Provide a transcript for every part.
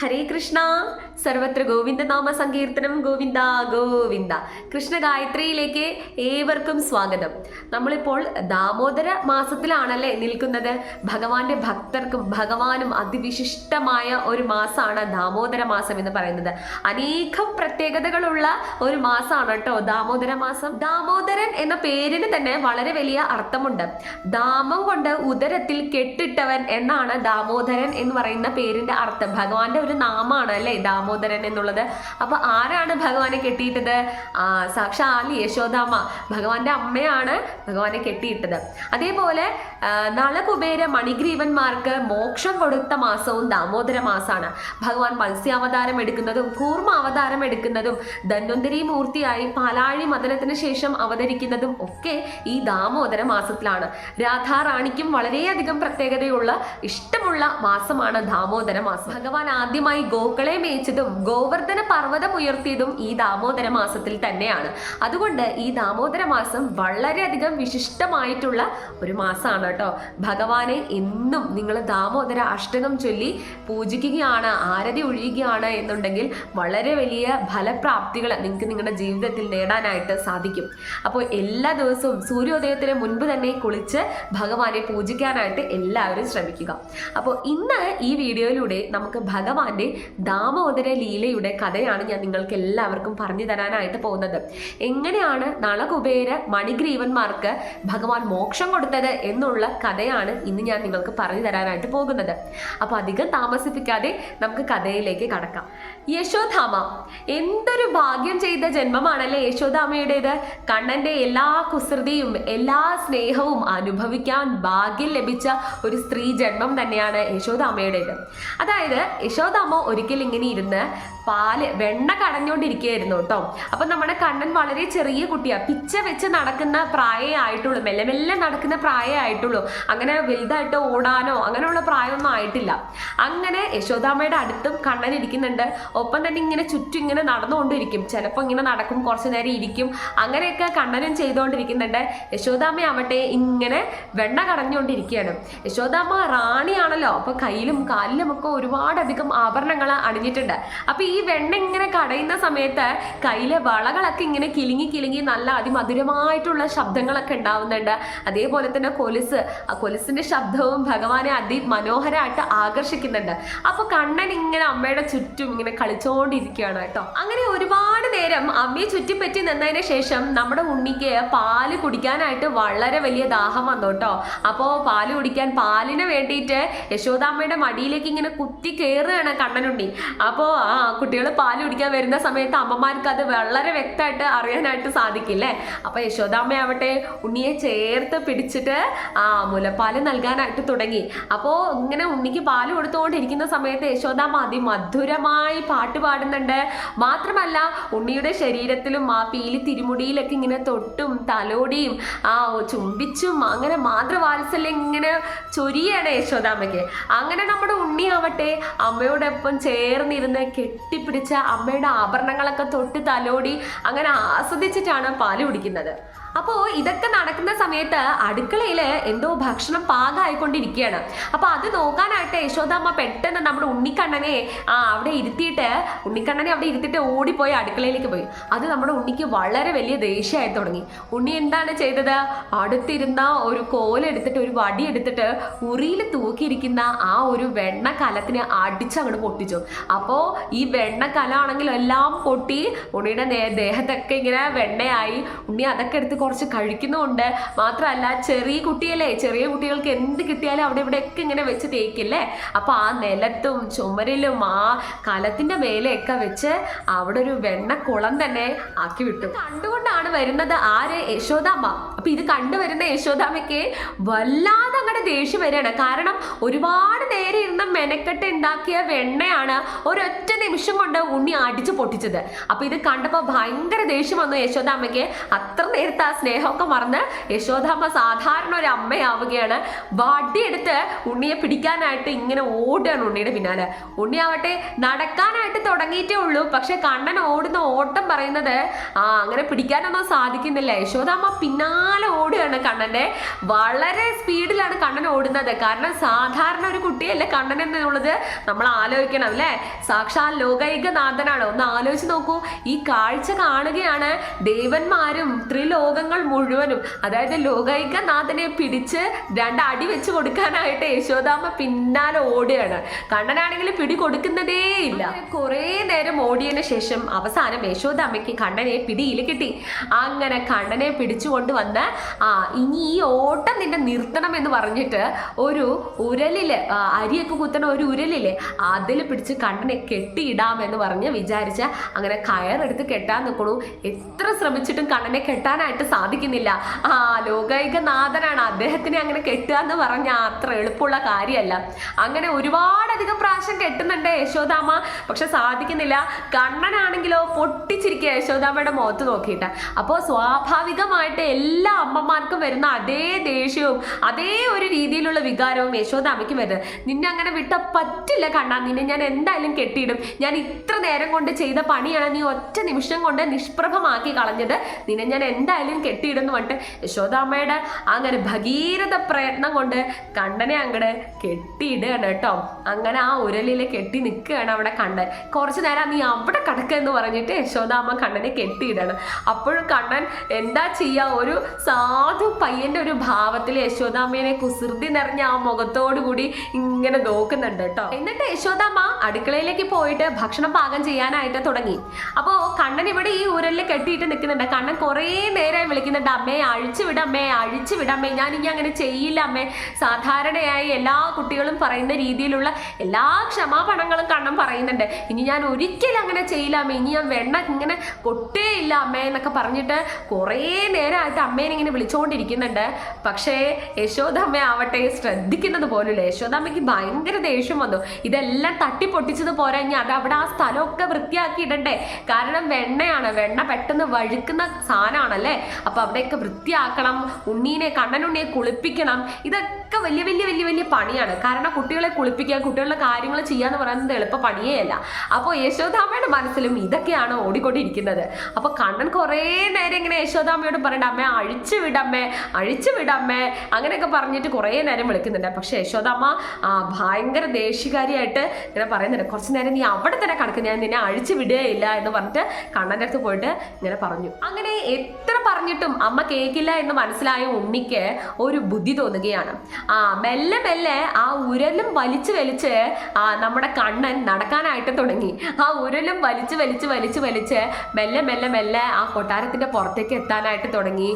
ഹരേ കൃഷ്ണ. സർവത്ര ഗോവിന്ദ നാമ സങ്കീർത്തനം. ഗോവിന്ദ ഗോവിന്ദ. കൃഷ്ണ ഗായത്രിയിലേക്ക് ഏവർക്കും സ്വാഗതം. നമ്മളിപ്പോൾ ദാമോദര മാസത്തിലാണല്ലേ നിൽക്കുന്നത്. ഭഗവാന്റെ ഭക്തർക്കും ഭഗവാനും അതിവിശിഷ്ടമായ ഒരു മാസമാണ് ദാമോദര മാസം എന്ന് പറയുന്നത്. അനേകം പ്രത്യേകതകളുള്ള ഒരു മാസമാണ് കേട്ടോ ദാമോദര മാസം. ദാമോദരൻ എന്ന പേരിന് തന്നെ വളരെ വലിയ അർത്ഥമുണ്ട്. ദാമം കൊണ്ട് ഉദരത്തിൽ കെട്ടിട്ടവൻ എന്നാണ് ദാമോദരൻ എന്ന് പറയുന്ന പേരിന്റെ അർത്ഥം. ഭഗവാന്റെ ഒരു നാമാണ് അല്ലേ ദാമോദരൻ എന്നുള്ളത്. അപ്പൊ ആരാണ് ഭഗവാനെ കെട്ടിയിട്ടത്? സാക്ഷാൽ യശോദാമ്മ, ഭഗവാന്റെ അമ്മയാണ് ഭഗവാനെ കെട്ടിയിട്ടത്. അതേപോലെ നളകുബേര മണിഗ്രീവന്മാർക്ക് മോക്ഷം കൊടുത്ത മാസവും ദാമോദര മാസമാണ്. ഭഗവാൻ മത്സ്യാവതാരം എടുക്കുന്നതും കൂർമ്മ അവതാരം എടുക്കുന്നതും ധന്വന്തരി മൂർത്തിയായി പാലാഴി മദനത്തിന് ശേഷം അവതരിക്കുന്നതും ഒക്കെ ഈ ദാമോദര മാസത്തിലാണ്. രാധാറാണിക്കും വളരെയധികം പ്രത്യേകതയുള്ള ഇഷ്ടമുള്ള മാസമാണ് ദാമോദര മാസം. ഭഗവാൻ ആദ്യമായി ഗോക്കളെ മേയിച്ചതും ഗോവർദ്ധന പർവ്വതം ഉയർത്തിയതും ഈ ദാമോദര മാസത്തിൽ തന്നെയാണ്. അതുകൊണ്ട് ഈ ദാമോദര മാസം വളരെയധികം വിശിഷ്ടമായിട്ടുള്ള ഒരു മാസമാണ് കേട്ടോ. ഭഗവാനെ എന്നും നിങ്ങൾ ദാമോദര അഷ്ടകം ചൊല്ലി പൂജിക്കുകയാണ്, ആരതി ഒഴിയുകയാണ് എന്നുണ്ടെങ്കിൽ വളരെ വലിയ ഫലപ്രാപ്തികൾ നിങ്ങൾക്ക് നിങ്ങളുടെ ജീവിതത്തിൽ നേടാനായിട്ട് സാധിക്കും. അപ്പോൾ എല്ലാ ദിവസവും സൂര്യോദയത്തിന് മുൻപ് തന്നെ കുളിച്ച് ഭഗവാനെ പൂജിക്കാനായിട്ട് എല്ലാവരും ശ്രമിക്കുക. അപ്പോൾ ഇന്ന് ഈ വീഡിയോയിലൂടെ നമുക്ക് ഭഗവാന്റെ ദാമോദര ലീലയുടെ കഥയാണ് ഞാൻ നിങ്ങൾക്ക് എല്ലാവർക്കും പറഞ്ഞു തരാനായിട്ട് പോകുന്നത്. എങ്ങനെയാണ് നളകുബേര മണിഗ്രീവന്മാർക്ക് ഭഗവാൻ മോക്ഷം കൊടുത്തത് എന്നുള്ള കഥയാണ് ഇന്ന് ഞാൻ നിങ്ങൾക്ക് പറഞ്ഞു തരാനായിട്ട് പോകുന്നത്. അപ്പൊ അധികം താമസിപ്പിക്കാതെ നമുക്ക് കഥയിലേക്ക് കടക്കാം. യശോദാമ്മ എന്തൊരു ഭാഗ്യം ചെയ്ത ജന്മമാണല്ലേ യശോദാമ്മയുടേത്. കണ്ണന്റെ എല്ലാ കുസൃതിയും എല്ലാ സ്നേഹവും അനുഭവിക്കാൻ ഭാഗ്യം ലഭിച്ച ഒരു സ്ത്രീ ജന്മം തന്നെയാണ് യശോദാമ്മയുടേത്. അതായത് യശോദാമ്മ ഒരിക്കൽ ഇങ്ങനെ ഇരുന്ന് വെണ്ണ കടഞ്ഞുകൊണ്ടിരിക്കുകയായിരുന്നു കേട്ടോ. അപ്പൊ നമ്മുടെ കണ്ണൻ വളരെ ചെറിയ കുട്ടിയാ, പിച്ച വെച്ച് നടക്കുന്ന പ്രായമേ ആയിട്ടുള്ളൂ, മെല്ലെ മെല്ലെ നടക്കുന്ന പ്രായമേ ആയിട്ടുള്ളൂ. അങ്ങനെ വലുതായിട്ട് ഓടാനോ അങ്ങനെയുള്ള പ്രായമൊന്നും ആയിട്ടില്ല. അങ്ങനെ യശോദാമ്മയുടെ അടുത്തും കണ്ണൻ ഇരിക്കുന്നുണ്ട്. ഒപ്പം തന്നെ ഇങ്ങനെ ചുറ്റും ഇങ്ങനെ നടന്നുകൊണ്ടിരിക്കും. ചിലപ്പോൾ ഇങ്ങനെ നടക്കും, കുറച്ചു നേരം ഇരിക്കും. അങ്ങനെയൊക്കെ കണ്ണനും ചെയ്തുകൊണ്ടിരിക്കുന്നുണ്ട്. യശോദാമ്മ ആവട്ടെ ഇങ്ങനെ വെണ്ണ കടഞ്ഞുകൊണ്ടിരിക്കുകയാണ്. യശോദാമ്മ റാണിയാണല്ലോ, അപ്പൊ കയ്യിലും കാലിലും ഒക്കെ ഒരുപാടധികം ആഭരണങ്ങൾ അണിഞ്ഞിട്ടുണ്ട്. അപ്പൊ ഈ വെണ്ണ ഇങ്ങനെ കടയുന്ന സമയത്ത് കയ്യിലെ വളകളൊക്കെ ഇങ്ങനെ കിലുങ്ങി കിലുങ്ങി നല്ല അതിമധുരമായിട്ടുള്ള ശബ്ദങ്ങളൊക്കെ ഉണ്ടാവുന്നുണ്ട്. അതേപോലെ തന്നെ ആ കൊലുസിന്റെ ശബ്ദവും ഭഗവാനെ അതിമനോഹരമായിട്ട് ആകർഷിക്കുന്നുണ്ട്. അപ്പൊ കണ്ണൻ ഇങ്ങനെ അമ്മയുടെ ചുറ്റും ഇങ്ങനെ കളിച്ചോണ്ടിരിക്കുകയാണ് കേട്ടോ. അങ്ങനെ ഒരുപാട് നേരം അമ്മയെ ചുറ്റിപ്പറ്റി നിന്നതിന് ശേഷം നമ്മുടെ ഉണ്ണിക്ക് പാല് കുടിക്കാനായിട്ട് വളരെ വലിയ ദാഹം വന്നു കേട്ടോ. അപ്പോ പാല് കുടിക്കാൻ പാലിന് വേണ്ടിയിട്ട് യശോദാമ്മയുടെ മടിയിലേക്ക് ഇങ്ങനെ കുത്തി കയറുകയാണ് കണ്ണനുണ്ണി. അപ്പോൾ കുട്ടികൾ പാല് കുടിക്കാൻ വരുന്ന സമയത്ത് അമ്മമാർക്ക് അത് വളരെ വ്യക്തമായിട്ട് അറിയാനായിട്ട് സാധിക്കില്ലേ. അപ്പൊ യശോദാമ്മയാവട്ടെ ഉണ്ണിയെ ചേർത്ത് പിടിച്ചിട്ട് മുലപ്പാല് നൽകാനായിട്ട് തുടങ്ങി. അപ്പോൾ ഇങ്ങനെ ഉണ്ണിക്ക് പാല് കൊടുത്തുകൊണ്ടിരിക്കുന്ന സമയത്ത് യശോദാമ്മ അതിമധുരമായി പാട്ട് പാടുന്നുണ്ട്. മാത്രമല്ല ഉണ്ണിയുടെ ശരീരത്തിലും ആ പീലി തിരുമുടിയിലൊക്കെ ഇങ്ങനെ തൊട്ടും തലോടിയും ചുംബിച്ചും അങ്ങനെ മാതൃവാത്സല്യം ഇങ്ങനെ ചൊരിയാണ് യശോദാമ്മയ്ക്ക്. അങ്ങനെ നമ്മുടെ ഉണ്ണിയാവട്ടെ അമ്മയോടൊപ്പം ചേർന്നിരുന്ന് കെട്ടിപ്പിടിച്ച അമ്മയുടെ ആഭരണങ്ങളൊക്കെ തൊട്ട് തലോടി അങ്ങനെ ആസ്വദിച്ചിട്ടാണ് പാല് കുടിക്കുന്നത്. അപ്പോൾ ഇതൊക്കെ നടക്കുന്ന സമയത്ത് അടുക്കളയിൽ എന്തോ ഭക്ഷണം പാകമായിക്കൊണ്ടിരിക്കുകയാണ്. അപ്പൊ അത് നോക്കാനായിട്ട് യശോദാമ്മ പെട്ടെന്ന് നമ്മുടെ ഉണ്ണിക്കണ്ണനെ അവിടെ ഇരുത്തിയിട്ട് ഓടിപ്പോയി അടുക്കളയിലേക്ക് പോയി. അത് നമ്മുടെ ഉണ്ണിക്ക് വളരെ വലിയ ദേഷ്യമായി തുടങ്ങി. ഉണ്ണി എന്താണ് ചെയ്തത്? അടുത്തിരുന്ന ഒരു കോലെടുത്തിട്ട് ഒരു വടി എടുത്തിട്ട് ഉറിയിൽ തൂക്കിയിരിക്കുന്ന ആ ഒരു വെണ്ണ കലത്തിന് അടിച്ചങ്ങോട്ട് പൊട്ടിച്ചു. അപ്പോൾ ഈ വെണ്ണ കലാണെങ്കിൽ എല്ലാം പൊട്ടി ഉണ്ണിയുടെ ദേഹത്തൊക്കെ ഇങ്ങനെ വെണ്ണയായി. ഉണ്ണി അതൊക്കെ എടുത്ത് കുറച്ച് കഴിക്കുന്നുമുണ്ട്. മാത്രമല്ല ചെറിയ കുട്ടികൾക്ക് എന്ത് കിട്ടിയാലും അവിടെ ഇവിടെയൊക്കെ ഇങ്ങനെ വെച്ച് തേക്കില്ലേ. അപ്പൊ ആ നിലത്തും ചുമരിലും ആ കലത്തിന്റെ മേലെയൊക്കെ വെച്ച് അവിടെ ഒരു വെണ്ണക്കുളം തന്നെ ആക്കി വിട്ടു. കണ്ടുകൊണ്ടാണ് വരുന്നത് ആര്? യശോദാമ്മ. അപ്പൊ ഇത് കണ്ടുവരുന്ന യശോദാമ്മയ്ക്ക് വല്ലാതെ അങ്ങോട്ട് ദേഷ്യം വരികയാണ്. കാരണം ഒരുപാട് നേരം ഇരുന്ന് മെനക്കെട്ട് ഉണ്ടാക്കിയ വെണ്ണയാണ് ഒരൊറ്റ നിമിഷം കൊണ്ട് ഉണ്ണി അടിച്ചു പൊട്ടിച്ചത്. അപ്പൊ ഇത് കണ്ടപ്പോൾ ഭയങ്കര ദേഷ്യം വന്നു യശോദാമ്മയ്ക്ക്. അത്ര നേരത്തെ ആ ആ സ്നേഹമൊക്കെ മറന്ന് യശോദാമ്മ സാധാരണ ഒരു അമ്മയാവുകയാണ്. വടിയെടുത്ത് ഉണ്ണിയെ പിടിക്കാനായിട്ട് ഇങ്ങനെ ഓടുകയാണ് ഉണ്ണിയുടെ പിന്നാലെ. ഉണ്ണിയാവട്ടെ നടക്കാനായിട്ട് തുടങ്ങിയിട്ടേ ഉള്ളൂ. പക്ഷെ കണ്ണൻ ഓടുന്ന ഓട്ടം പറയുന്നത് അങ്ങനെ പിടിക്കാനൊന്നും സാധിക്കുന്നില്ല. യശോദാമ്മ പിന്നാലെ ഓടുകയാണ് കണ്ണന്റെ. വളരെ സ്പീഡിലാണ് കണ്ണൻ ഓടുന്നത്. കാരണം സാധാരണ ഒരു കുട്ടിയല്ലേ കണ്ണൻ എന്നുള്ളത് നമ്മൾ ആലോചിക്കണം അല്ലേ. സാക്ഷാൽ ലോകൈകനാഥനാണ്. ഒന്ന് ആലോചിച്ച് നോക്കൂ. ഈ കാഴ്ച കാണുകയാണ് ദേവന്മാരും ത്രിലോകങ്ങൾ മുഴുവനും. അതായത് ലോകൈകനാഥനെ പിടിച്ച് 2 അടി വെച്ച് കൊടുക്കാനായിട്ട് യശോദാമ്മ പിന്നാലെ ഓടുകയാണ്. കണ്ണനാണെങ്കിൽ പിടി കൊടുക്കുന്നതേ ഇല്ല. കുറെ നേരം ഓടിയതിനു ശേഷം അവസാനം യശോദാമ്മയ്ക്ക് കണ്ണനെ പിടിയിൽ കിട്ടി. അങ്ങനെ കണ്ണനെ പിടിച്ചുകൊണ്ട് വന്ന് ഇനി ഈ ഓട്ടം നിന്നെ നിർത്തണം എന്ന് പറഞ്ഞിട്ട് ഒരു ഉരലില് അരിയൊക്കെ കുത്തണ ഒരു ഉരലില് അതിൽ പിടിച്ച് കണ്ണനെ കെട്ടിയിടാമെന്ന് പറഞ്ഞ് വിചാരിച്ച അങ്ങനെ കയറെടുത്ത് കെട്ടാൻ നിൽക്കണു. എത്ര ശ്രമിച്ചിട്ടും കണ്ണനെ കെട്ടാനായിട്ട് സാധിക്കുന്നില്ല. ലോകൈകനാഥനാണ്, അദ്ദേഹത്തിനെ അങ്ങനെ കെട്ടുക എന്ന് പറഞ്ഞാൽ അത്ര എളുപ്പമുള്ള കാര്യമല്ല. അങ്ങനെ ഒരുപാടധികം പ്രാവശ്യം കെട്ടുന്നുണ്ട് യശോദാമ്മ, പക്ഷെ സാധിക്കുന്നില്ല. കണ്ണനാണെങ്കിലോ പൊട്ടിച്ചിരിക്കുക യശോദാമ്മയുടെ മുഖത്ത് നോക്കിയിട്ട്. അപ്പോൾ സ്വാഭാവികമായിട്ട് എല്ലാ അമ്മമാർക്കും വരുന്ന അതേ ദേഷ്യവും അതേ ഒരു രീതിയിലുള്ള വികാരവും യശോദാമ്മയ്ക്ക് വരുന്നത്. നിന്നെ അങ്ങനെ വിട്ട പറ്റില്ല കണ്ണാ, നിന്നെ ഞാൻ എന്തായാലും കെട്ടിയിടും. ഞാൻ ഇത്ര നേരം കൊണ്ട് ചെയ്ത പണിയാണ് നീ ഒറ്റ നിമിഷം കൊണ്ട് നിഷ്പ്രഭമാക്കി കളഞ്ഞത്. നിന്നെ ഞാൻ എന്തായാലും കെട്ടിയിടും എന്ന് പറഞ്ഞിട്ട് യശോദാമ്മയുടെ അങ്ങനെ ഭഗീരഥ പ്രയത്നം കൊണ്ട് കണ്ണനെ അങ്ങോട്ട് കെട്ടിയിടുകയാണ് കേട്ടോ. അങ്ങനെ ആ ഉരലിൽ കെട്ടി നിൽക്കുകയാണ് അവിടെ കണ്ണൻ. കുറച്ചു നേരം നീ അവിടെ കിടക്കുക എന്ന് പറഞ്ഞിട്ട് യശോദാമ്മ കണ്ണനെ കെട്ടിയിടണം. അപ്പോഴും കണ്ണൻ എന്താ ചെയ്യുക, ഒരു സാധു പയ്യന്റെ ഒരു ഭാവത്തിൽ യശോദാമ്മയെ കുസൃതി നിറഞ്ഞ ആ മുഖത്തോടു കൂടി ഇങ്ങനെ നോക്കുന്നുണ്ട് കേട്ടോ. എന്നിട്ട് യശോദാമ്മ അടുക്കളയിലേക്ക് പോയിട്ട് ഭക്ഷണം പാകം ചെയ്യാനായിട്ട് തുടങ്ങി. അപ്പോൾ കണ്ണൻ ഇവിടെ ഈ ഉരലിൽ കെട്ടിയിട്ട് നിൽക്കുന്നുണ്ട്. കണ്ണൻ കുറേ നേരം വിളിക്കുന്നുണ്ട്, അമ്മയെ അഴിച്ചു വിടമ്മേ, അഴിച്ചു വിടമ്മേ, ഞാൻ ഇനി അങ്ങനെ ചെയ്യില്ല അമ്മേ. സാധാരണയായി എല്ലാ കുട്ടികളും പറയുന്ന രീതിയിലുള്ള എല്ലാ ക്ഷമാപണങ്ങളും കണ്ണൻ പറയുന്നുണ്ട്. ഇനി ഞാൻ ഒരിക്കലും അങ്ങനെ ചെയ്യില്ല അമ്മേ, ഇനി ഞാൻ വെണ്ണ ഇങ്ങനെ കൊട്ടേ ഇല്ല അമ്മേ എന്നൊക്കെ പറഞ്ഞിട്ട് കുറേ നേരമായിട്ട് അമ്മേനെ ഇങ്ങനെ വിളിച്ചുകൊണ്ടിരിക്കുന്നുണ്ട്. പക്ഷേ യശോദാമ്മ ആവട്ടെ ശ്രദ്ധിക്കുന്നത് പോലുമില്ല. യശോദാമ്മയ്ക്ക് ഭയങ്കര ദേഷ്യം വന്നു. ഇതെല്ലാം തട്ടിപ്പൊട്ടിച്ചത് പോരാ, ഇനി അത് അവിടെ ആ സ്ഥലമൊക്കെ വൃത്തിയാക്കി ഇടണ്ടേ. കാരണം വെണ്ണയാണ്, വെണ്ണ പെട്ടെന്ന് വഴുക്കുന്ന സാധനമാണല്ലേ. അപ്പൊ അവിടെയൊക്കെ വൃത്തിയാക്കണം, കണ്ണനുണ്ണിയെ കുളിപ്പിക്കണം. ഇതൊക്കെ വലിയ വലിയ വലിയ വലിയ പണിയാണ്. കാരണം കുട്ടികളെ കുളിപ്പിക്കുക, കുട്ടികളുടെ കാര്യങ്ങൾ ചെയ്യാന്ന് പറയുന്നത് എളുപ്പ പണിയേ അല്ല. അപ്പോൾ യശോദാമ്മയുടെ മനസ്സിലും ഇതൊക്കെയാണ് ഓടിക്കൊണ്ടിരിക്കുന്നത്. അപ്പൊ കണ്ണൻ കുറേ നേരം ഇങ്ങനെ യശോദാമ്മയോട് പറയണ്ട, അമ്മേ അഴിച്ചു വിടമ്മേ, അഴിച്ചു വിടമ്മേ അങ്ങനെയൊക്കെ പറഞ്ഞിട്ട് കുറേ നേരം വിളിക്കുന്നുണ്ട്. പക്ഷെ യശോദാമ്മ ഭയങ്കര ദേഷ്യകാരിയായിട്ട് ഇങ്ങനെ പറയുന്നുണ്ട്, കുറച്ചു നേരം നീ അവിടെ തന്നെ കിടക്കും, ഞാൻ നിന്നെ അഴിച്ചു വിടുകയില്ല എന്ന് പറഞ്ഞിട്ട് കണ്ണൻ്റെ അടുത്ത് പോയിട്ട് ഇങ്ങനെ പറഞ്ഞു. അങ്ങനെ എത്ര പറഞ്ഞിട്ടും അമ്മ കേൾക്കില്ല എന്ന് മനസ്സിലായ ഉണ്ണിക്ക് ഒരു ബുദ്ധി തോന്നുകയാണ്. മെല്ലെ മെല്ലെ ആ ഉരലും വലിച്ച് വലിച്ച് നമ്മുടെ കണ്ണൻ നടക്കാനായിട്ട് തുടങ്ങി. ആ ഉരലും വലിച്ച് വലിച്ച് വലിച്ച് വലിച്ച് മെല്ലെ മെല്ലെ മെല്ലെ ആ കൊട്ടാരത്തിന്റെ പുറത്തേക്ക് എത്താനായിട്ട് തുടങ്ങി.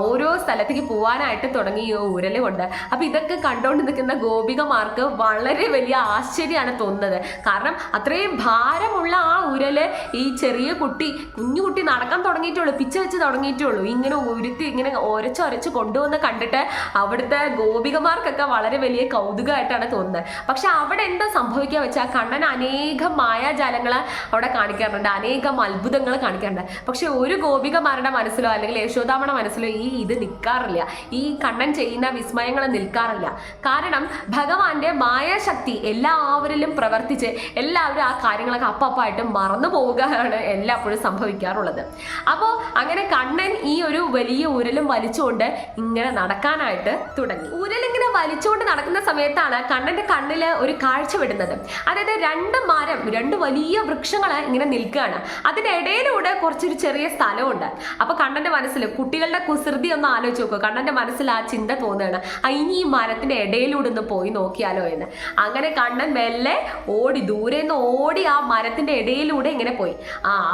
ഓരോ സ്ഥലത്തേക്ക് പോവാനായിട്ട് തുടങ്ങി ഈ ഉരല് കൊണ്ട്. അപ്പൊ ഇതൊക്കെ കണ്ടുകൊണ്ട് നിൽക്കുന്ന ഗോപികമാർക്ക് വളരെ വലിയ ആശ്ചര്യമാണ് തോന്നുന്നത്. കാരണം അത്രയും ഭാരമുള്ള ആ ഉരല് ഈ ചെറിയ കുഞ്ഞു കുട്ടി നടക്കാൻ തുടങ്ങിയിട്ടുള്ളൂ, പിച്ച വെച്ച് തുടങ്ങിയിട്ടുള്ളൂ. ഇങ്ങനെ ഉരുത്തി ഇങ്ങനെ ഒരച്ചൊരച്ച് കൊണ്ടുവന്ന് കണ്ടിട്ട് അവിടുത്തെ ഗോപികമാർക്കൊക്കെ വളരെ വലിയ കൗതുകമായിട്ടാണ് തോന്നുന്നത്. പക്ഷെ അവിടെ എന്താ സംഭവിക്കുക വെച്ചാൽ കണ്ണൻ അനേകം മായാജാലങ്ങൾ അവിടെ കാണിക്കാറുണ്ട്, അനേകം അത്ഭുതങ്ങൾ കാണിക്കാറുണ്ട്. പക്ഷെ ഒരു ഗോപികമാരുടെ മനസ്സിലോ അല്ലെങ്കിൽ യശോദാമ്മയുടെ മനസ്സിലോ ഇത് നിൽക്കാറില്ല. ഈ കണ്ണൻ ചെയ്യുന്ന വിസ്മയങ്ങൾ നിൽക്കാറില്ല. കാരണം ഭഗവാന്റെ മായാശക്തി എല്ലാവരിലും പ്രവർത്തിച്ച് എല്ലാവരും ആ കാര്യങ്ങളൊക്കെ അപ്പായിട്ട് മറന്നു പോവുകയാണ് എല്ലാപ്പോഴും സംഭവിക്കാറുള്ളത്. അപ്പോൾ അങ്ങനെ കണ്ണൻ ഈ ഒരു വലിയ ഉരലും വലിച്ചുകൊണ്ട് ഇങ്ങനെ നടക്കാനായിട്ട് തുടങ്ങി. ഉരലിങ്ങനെ വലിച്ചുകൊണ്ട് നടക്കുന്ന സമയത്താണ് കണ്ണന്റെ കണ്ണില് ഒരു കാഴ്ച വിടുന്നത്. അതായത് രണ്ട് വലിയ വൃക്ഷങ്ങൾ ഇങ്ങനെ നിൽക്കുകയാണ്. അതിന്റെ ഇടയിലൂടെ കുറച്ചൊരു ചെറിയ സ്ഥലമുണ്ട്. അപ്പൊ കണ്ണന്റെ മനസ്സിൽ കുട്ടികളുടെ കുസൃതി ഒന്ന് ആലോചിച്ച് നോക്കുക. കണ്ണന്റെ മനസ്സിൽ ആ ചിന്ത തോന്നുകയാണ്, ഇനി ഈ മരത്തിന്റെ ഇടയിലൂടെ ഒന്ന് പോയി നോക്കിയാലോ എന്ന്. അങ്ങനെ കണ്ണൻ മെല്ലെ ദൂരെ നിന്ന് ഓടി ആ മരത്തിന്റെ ഇടയിലൂടെ ഇങ്ങനെ പോയി.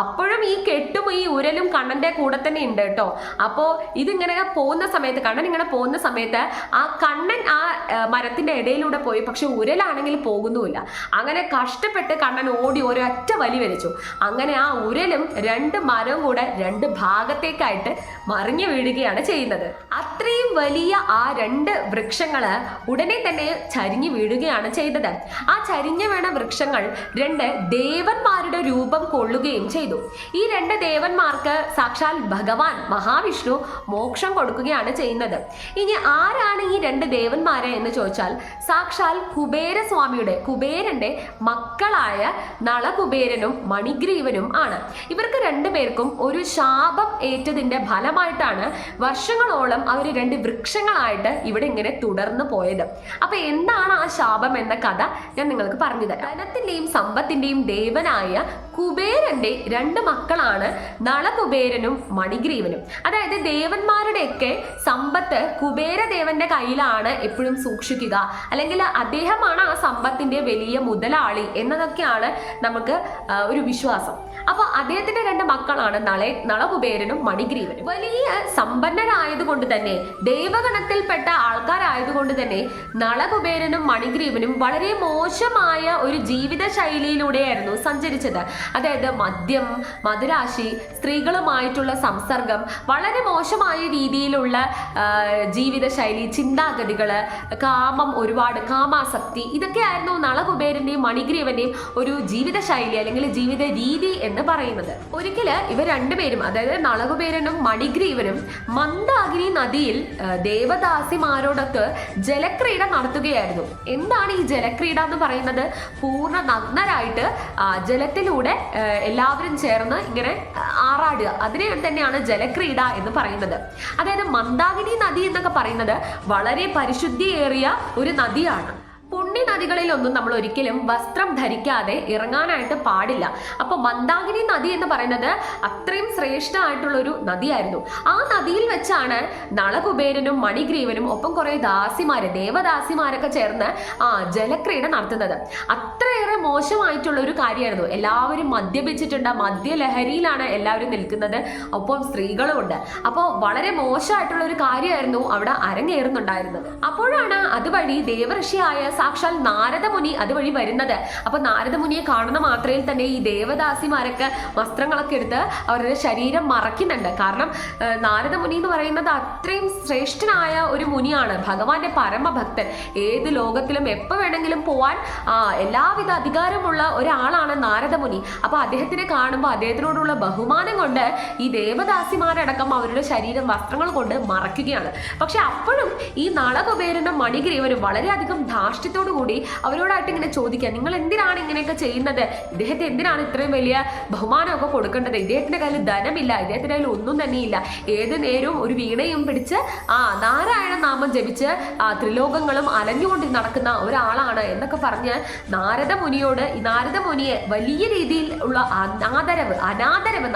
അപ്പോഴും ഈ കെട്ടും ഈ ഉരലും കണ്ണന്റെ കൂടെ തന്നെ ഉണ്ട് കേട്ടോ. അപ്പോ ഇതിങ്ങനെ പോകുന്ന സമയത്ത് കണ്ണൻ ഇങ്ങനെ പോകുന്ന സമയത്ത് കണ്ണൻ ആ മരത്തിന്റെ ഇടയിലൂടെ പോയി. പക്ഷെ ഉരലാണെങ്കിൽ പോകുന്നുമില്ല. അങ്ങനെ കഷ്ടപ്പെട്ട് ദേഷ്യപ്പെട്ട് കണ്ണൻ ഓടി ഒരൊറ്റ വലി വലിച്ചു. അങ്ങനെ ആ ഉരലും 2 മരവും കൂടെ 2 ഭാഗത്തേക്കായിട്ട് മറിഞ്ഞു വീഴുകയാണ് ചെയ്യുന്നത്. അത്രയും വലിയ ആ 2 വൃക്ഷങ്ങള് ഉടനെ തന്നെ ചരിഞ്ഞു വീഴുകയാണ് ചെയ്തത്. ആ ചരിഞ്ഞു വീണ വൃക്ഷങ്ങൾ 2 ദേവന്മാരുടെ രൂപം കൊള്ളുകയും ചെയ്തു. ഈ 2 ദേവന്മാർക്ക് സാക്ഷാൽ ഭഗവാൻ മഹാവിഷ്ണു മോക്ഷം കൊടുക്കുകയാണ് ചെയ്യുന്നത്. ഇനി ആരാണ് ഈ 2 ദേവന്മാരെ എന്ന് ചോദിച്ചാൽ സാക്ഷാൽ കുബേരന്റെ മക്കളായ നളകുബേരനും മണിഗ്രീവനും ആണ്. ഇവർക്ക് 2 പേർക്കും ഒരു ശാപം ഏറ്റതിന്റെ ഫലമായിട്ടാണ് വർഷങ്ങളോളം അവർ 2 വൃക്ഷങ്ങളായിട്ട് ഇവിടെ ഇങ്ങനെ തുടർന്നു പോയത്. അപ്പൊ എന്താണ് ആ ശാപം എന്ന കഥ ഞാൻ നിങ്ങൾക്ക് പറഞ്ഞു തരാം. ധനത്തിന്റെയും സമ്പത്തിന്റെയും ദേവനായ കുബേരന്റെ 2 മക്കളാണ് നളകുബേരനും മണിഗ്രീവനും. അതായത് ദേവന്മാരുടെയൊക്കെ സമ്പത്ത് കുബേരദേവന്റെ കയ്യിലാണ് എപ്പോഴും സൂക്ഷിക്കുക, അല്ലെങ്കിൽ അദ്ദേഹമാണ് ആ സമ്പത്തിന്റെ വലിയ മുതലാളി എന്നതൊക്കെയാണ് നമുക്ക് ഒരു വിശ്വാസം. അപ്പൊ അദ്ദേഹത്തിന്റെ 2 മക്കളാണ് നളകുബേരനും മണിഗ്രീവനും. വലിയ സമ്പന്നരായതുകൊണ്ട് തന്നെ ദേവഗണത്തിൽപ്പെട്ട ആൾക്കാരായതുകൊണ്ട് തന്നെ നളകുബേരനും മണിഗ്രീവനും വളരെ മോശമായ ഒരു ജീവിത ശൈലിയിലൂടെയായിരുന്നു സഞ്ചരിച്ചത്. അതായത് മദ്യം, മധുരാശി, സ്ത്രീകളുമായിട്ടുള്ള സംസർഗം, വളരെ മോശമായ രീതിയിലുള്ള ജീവിതശൈലി, ചിന്താഗതികള്, കാമം, ഒരുപാട് കാമാസക്തി, ഇതൊക്കെയായിരുന്നു നളകുബേരന്റെയും മണിഗ്രീവന്റെയും ഒരു ജീവിതശൈലി അല്ലെങ്കിൽ ജീവിത രീതി എന്ന് പറയുന്നത്. ഒരിക്കല് ഇവർ 2 പേരും, അതായത് നളകുബേരനും മണിഗ്രീവനും മന്ദാകിനി നദിയിൽ ദേവദാസിമാരോടൊത്ത് ജലക്രീഡ നടത്തുകയായിരുന്നു. എന്താണ് ഈ ജലക്രീഡ എന്ന് പറയുന്നത്? പൂർണ്ണ നഗ്നരായിട്ട് ജലത്തിലൂടെ എല്ലാവരും ചേർന്ന് ഇങ്ങനെ ആറാടുക, അതിനെ തന്നെയാണ് ജലക്രീഡ എന്ന് പറയുന്നത്. അതായത് മന്ദാകിനി നദി എന്നൊക്കെ പറയുന്നത് വളരെ പരിശുദ്ധിയേറിയ ഒരു നദിയാണ്. പുണ്യ നദികളിലൊന്നും നമ്മൾ ഒരിക്കലും വസ്ത്രം ധരിക്കാതെ ഇറങ്ങാനായിട്ട് പാടില്ല. അപ്പൊ മന്ദാകിനി നദി എന്ന് പറയുന്നത് അത്രയും ശ്രേഷ്ഠമായിട്ടുള്ള ഒരു നദിയായിരുന്നു. ആ നദിയിൽ വെച്ചാണ് നളകുബേരനും മണിഗ്രീവനും ഒപ്പം കുറെ ദേവദാസിമാരൊക്കെ ചേർന്ന് ജലക്രീഡ നടത്തുന്നത്. അത്രയേറെ മോശമായിട്ടുള്ള ഒരു കാര്യമായിരുന്നു. എല്ലാവരും മദ്യപിച്ചിട്ടുണ്ട്, മദ്യലഹരിയിലാണ് എല്ലാവരും നിൽക്കുന്നത്, ഒപ്പം സ്ത്രീകളും ഉണ്ട്. അപ്പോൾ വളരെ മോശമായിട്ടുള്ള ഒരു കാര്യമായിരുന്നു അവിടെ അരങ്ങേറുന്നുണ്ടായിരുന്നത്. അപ്പോഴാണ് അതുവഴി ദേവഋഷിയായ സാക്ഷാൽ നാരദമുനി അതുവഴി വരുന്നത്. അപ്പൊ നാരദമുനിയെ കാണുന്ന മാത്രയിൽ തന്നെ ഈ ദേവദാസിമാരൊക്കെ വസ്ത്രങ്ങളൊക്കെ എടുത്ത് അവരുടെ ശരീരം മറയ്ക്കുന്നുണ്ട്. കാരണം നാരദമുനി എന്ന് പറയുന്നത് അത്രയും ശ്രേഷ്ഠനായ ഒരു മുനിയാണ്, ഭഗവാന്റെ പരമഭക്തൻ. ഏത് ലോകത്തിലും എപ്പോൾ വേണമെങ്കിലും പോവാൻ എല്ലാവിധ അധികാരമുള്ള ഒരാളാണ് നാരദമുനി. അപ്പൊ അദ്ദേഹത്തിനെ കാണുമ്പോൾ അദ്ദേഹത്തിനോടുള്ള ബഹുമാനം കൊണ്ട് ഈ ദേവദാസിമാരടക്കം അവരുടെ ശരീരം വസ്ത്രങ്ങൾ കൊണ്ട് മറയ്ക്കുകയാണ്. പക്ഷെ അപ്പോഴും ഈ നളകുബേരനും മണിഗ്രീവനും വളരെയധികം ധാർഷ്ട്യത്തോടു കൂടി അവരോടായിട്ട് ഇങ്ങനെ ചോദിക്കുക, നിങ്ങൾ എന്തിനാണ് ഇങ്ങനെയൊക്കെ ചെയ്യുന്നത്? ഇദ്ദേഹത്തെ എന്തിനാണ് ഇത്രയും വലിയ ബഹുമാനമൊക്കെ കൊടുക്കേണ്ടത്? ഇദ്ദേഹത്തിന്റെ കയ്യിൽ ധനമില്ല, ഇദ്ദേഹത്തിന്റെ കയ്യിൽ ഒന്നും തന്നെയില്ല. ഏത് നേരവും ഒരു വീണയും പിടിച്ച് നാരായണ നാമം ജപിച്ച് ത്രിലോകങ്ങളും അലഞ്ഞുകൊണ്ട് നടക്കുന്ന ഒരാളാണ് എന്നൊക്കെ പറഞ്ഞ് നാരദമുനിയെ വലിയ രീതിയിൽ ഉള്ള അനാദരവ്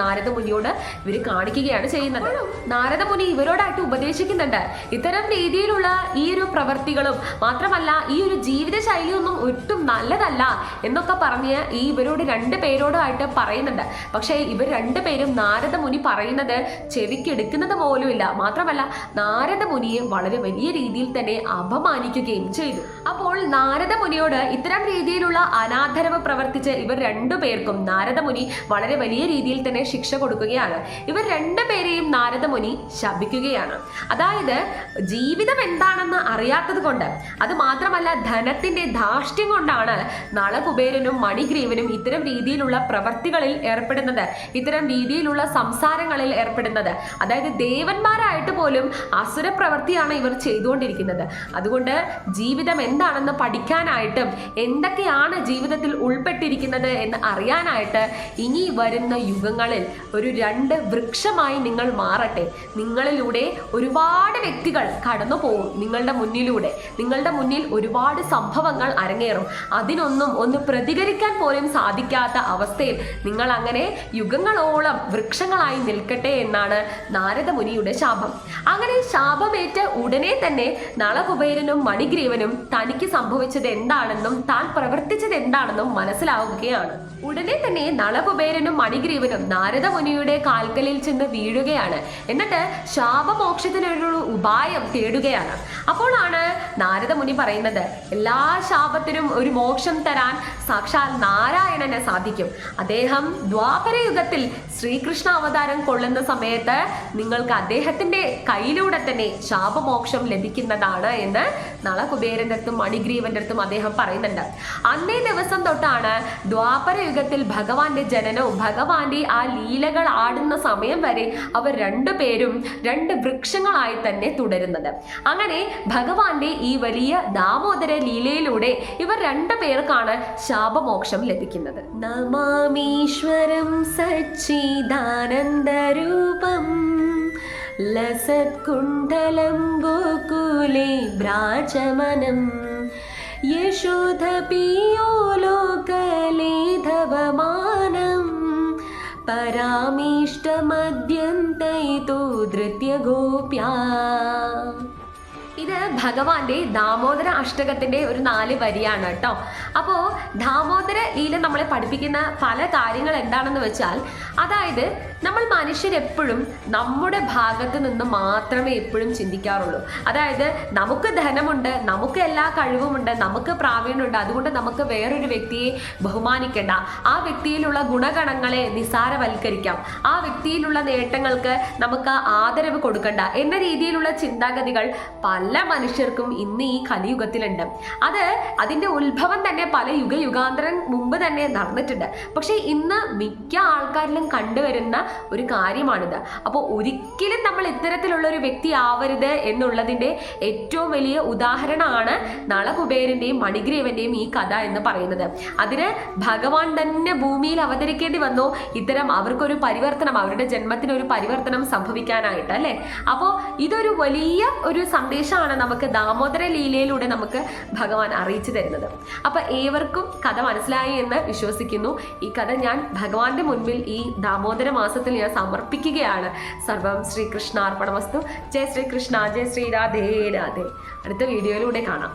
നാരദമുനിയോട് ഇവർ കാണിക്കുകയാണ് ചെയ്യുന്നത്. നാരദമുനി ഇവരോടായിട്ട് ഉപദേശിക്കുന്നുണ്ട്, ഇത്തരം രീതിയിലുള്ള ഈ ഒരു പ്രവൃത്തികളും മാത്രമല്ല ഈ ഒരു ജീവിത ശൈലിയൊന്നും ഒട്ടും നല്ലതല്ല എന്നൊക്കെ പറഞ്ഞ് ഇവരോട് 2 പേരോടായിട്ട് പറയുന്നുണ്ട്. പക്ഷേ ഇവർ 2 പേരും നാരദമുനി പറയുന്നത് ചെവിക്കെടുക്കുന്നത് പോലുമില്ല. മാത്രമല്ല നാരദമുനിയെ വളരെ വലിയ രീതിയിൽ തന്നെ അപമാനിക്കുകയും ചെയ്തു. അപ്പോൾ നാരദമുനിയോട് ഇത്തരം രീതിയിലുള്ള അനാദരവ് പ്രവർത്തിച്ച് ഇവർ 2 പേർക്കും നാരദമുനി വളരെ വലിയ രീതിയിൽ തന്നെ ശിക്ഷ കൊടുക്കുകയാണ്. ഇവർ 2 പേരെയും നാരദമുനി ശപിക്കുകയാണ്. അതായത് ജീവിതം എന്താണെന്ന് അറിയാത്തത് കൊണ്ട്, അത് മാത്രമല്ല ധനത്തിന്റെ ധാർഷ്ട്യം കൊണ്ടാണ് നളകുബേരനും മണിഗ്രീവനും ഇത്തരം രീതിയിലുള്ള പ്രവർത്തികളിൽ ഏർപ്പെടുന്നത്, ഇത്തരം രീതിയിലുള്ള സംസാരങ്ങളിൽ ഏർപ്പെടുന്നത്. അതായത് ദേവന്മാരായിട്ട് പോലും അസുര പ്രവൃത്തിയാണ് ഇവർ ചെയ്തുകൊണ്ടിരിക്കുന്നത്. അതുകൊണ്ട് ജീവിതം എന്താണെന്ന് പഠിക്കാനായിട്ടും എന്തൊക്കെയാണ് ജീവിതത്തിൽ ഉൾപ്പെട്ടിരിക്കുന്നത് എന്ന് അറിയാനായിട്ട് ഇനി വരുന്ന യുഗങ്ങളിൽ ഒരു 2 വൃക്ഷമായി നിങ്ങൾ മാറട്ടെ. നിങ്ങളിലൂടെ ഒരുപാട് വ്യക്തികൾ കടന്നു പോകും, നിങ്ങളുടെ മുന്നിൽ ഒരുപാട് സംഭവങ്ങൾ അരങ്ങേറും. അതിനൊന്നും ഒന്ന് പ്രതികരിക്കാൻ പോലും സാധിക്കാത്ത അവസ്ഥയിൽ നിങ്ങൾ അങ്ങനെ യുഗങ്ങളോളം വൃക്ഷങ്ങളായി നിൽക്കട്ടെ എന്നാണ് നാരദമുനിയുടെ ശാപം. അങ്ങനെ ശാപമേറ്റ് ഉടനെ തന്നെ നളകുബേരനും മണിഗ്രീവനും തനിക്ക് സംഭവിച്ചത് എന്താണെന്നും താൻ പ്രവർത്തിച്ചത് എന്താണെന്നും മനസ്സിലാവുകയാണ്. ഉടനെ തന്നെ നളകുബേരനും മണിഗ്രീവനും നാരദമുനിയുടെ കാൽക്കലിൽ ചെന്ന് വീഴുകയാണ്. എന്നിട്ട് ശാപമോക്ഷത്തിനൊരു ഉപായം തേടുകയാണ്. അപ്പോഴാണ് നാരദമുനി പറയുന്നത്, എല്ലാ ശാപത്തിനും ഒരു മോക്ഷം തരാൻ സാക്ഷാൽ നാരായണന് സാധിക്കും. അദ്ദേഹം ദ്വാപരയുഗത്തിൽ ശ്രീകൃഷ്ണ അവതാരം കൊള്ളുന്ന സമയത്ത് നിങ്ങൾക്ക് അദ്ദേഹത്തിന്റെ കയ്യിലൂടെ തന്നെ ശാപമോക്ഷം ലഭിക്കുന്നതാണ് എന്ന് നളകുബേരന്റെ അടുത്തും മണിഗ്രീവന്റെ അടുത്തും അദ്ദേഹം പറയുന്നുണ്ട്. അന്നേ ദിവസം തൊട്ടാണ് ദ്വാപരയുഗത്തിൽ ഭഗവാന്റെ ജനനവും ഭഗവാന്റെ ആ ലീലകൾ ആടുന്ന സമയം വരെ അവർ രണ്ടുപേരും രണ്ട് വൃക്ഷങ്ങളായി തന്നെ തുടരുന്നത്. അങ്ങനെ ഭഗവാന്റെ ഈ വലിയ ദാമോദര ലീലയിലൂടെ ഇവർ രണ്ടുപേർക്കാണ് ശാപമോക്ഷം ലഭിക്കുന്നത്. നമാമീശ്വരം സച്ചിദാനന്ദരൂപം ലസത്കുണ്ഡലം ഗോകുലേ ഭ്രാജമനം യശോധപിയോ ലോകലേധവമാനം പരാമീഷ്ടമദ്യന്തൈതോ ധൃത്യഗോപ്യാ. ഇത് ഭഗവാന്റെ ദാമോദര അഷ്ടകത്തിന്റെ ഒരു 4 വരിയാണ് കേട്ടോ. അപ്പോൾ ദാമോദര ലീല നമ്മളെ പഠിപ്പിക്കുന്ന പല കാര്യങ്ങൾ എന്താണെന്ന് വെച്ചാൽ, അതായത് നമ്മൾ മനുഷ്യരെപ്പോഴും നമ്മുടെ ഭാഗത്ത് നിന്ന് മാത്രമേ എപ്പോഴും ചിന്തിക്കാറുള്ളൂ. അതായത് നമുക്ക് ധനമുണ്ട്, നമുക്ക് എല്ലാ കഴിവുമുണ്ട്, നമുക്ക് പ്രാവീണ്യമുണ്ട്, അതുകൊണ്ട് നമുക്ക് വേറൊരു വ്യക്തിയെ ബഹുമാനിക്കേണ്ട, ആ വ്യക്തിയിലുള്ള ഗുണഗണങ്ങളെ നിസാരവൽക്കരിക്കാം, ആ വ്യക്തിയിലുള്ള നേട്ടങ്ങൾക്ക് നമുക്ക് ആദരവ് കൊടുക്കണ്ട എന്ന രീതിയിലുള്ള ചിന്താഗതികൾ പല മനുഷ്യർക്കും ഇന്ന് ഈ കലിയുഗത്തിലുണ്ട്. അതിന്റെ ഉത്ഭവം തന്നെ പല യുഗാന്തരം മുമ്പ് തന്നെ നടന്നിട്ടുണ്ട്. പക്ഷെ ഇന്ന് മിക്ക ആൾക്കാരിലും കണ്ടുവരുന്ന ഒരു കാര്യമാണിത്. അപ്പോൾ ഒരിക്കലും നമ്മൾ ഇത്തരത്തിലുള്ള ഒരു വ്യക്തി ആവരുത് എന്നുള്ളതിന്റെ ഏറ്റവും വലിയ ഉദാഹരണമാണ് നളകുബേരന്റെയും മണിഗ്രീവന്റെയും ഈ കഥ എന്ന് പറയുന്നത്. അതിന് ഭഗവാൻ തന്നെ ഭൂമിയിൽ അവതരിക്കേണ്ടി വന്നു ഇത്തരം അവർക്കൊരു പരിവർത്തനം, അവരുടെ ജന്മത്തിന് ഒരു പരിവർത്തനം സംഭവിക്കാനായിട്ട്, അല്ലെ? അപ്പോൾ ഇതൊരു വലിയ ഒരു സന്ദേശമാണ് നമുക്ക് ദാമോദര ലീലയിലൂടെ നമുക്ക് ഭഗവാൻ അറിയിച്ചു തരുന്നത്. അപ്പൊ ഏവർക്കും കഥ മനസ്സിലായി എന്ന് വിശ്വസിക്കുന്നു. ഈ കഥ ഞാൻ ഭഗവാന്റെ മുൻപിൽ ഈ ദാമോദര മാസത്തിൽ ഞാൻ സമർപ്പിക്കുകയാണ്. സർവം ശ്രീകൃഷ്ണാർപ്പണമസ്തു. ജയ ശ്രീകൃഷ്ണ, ജയ ശ്രീ രാധേ രാധേ. അടുത്ത വീഡിയോയിലൂടെ കാണാം.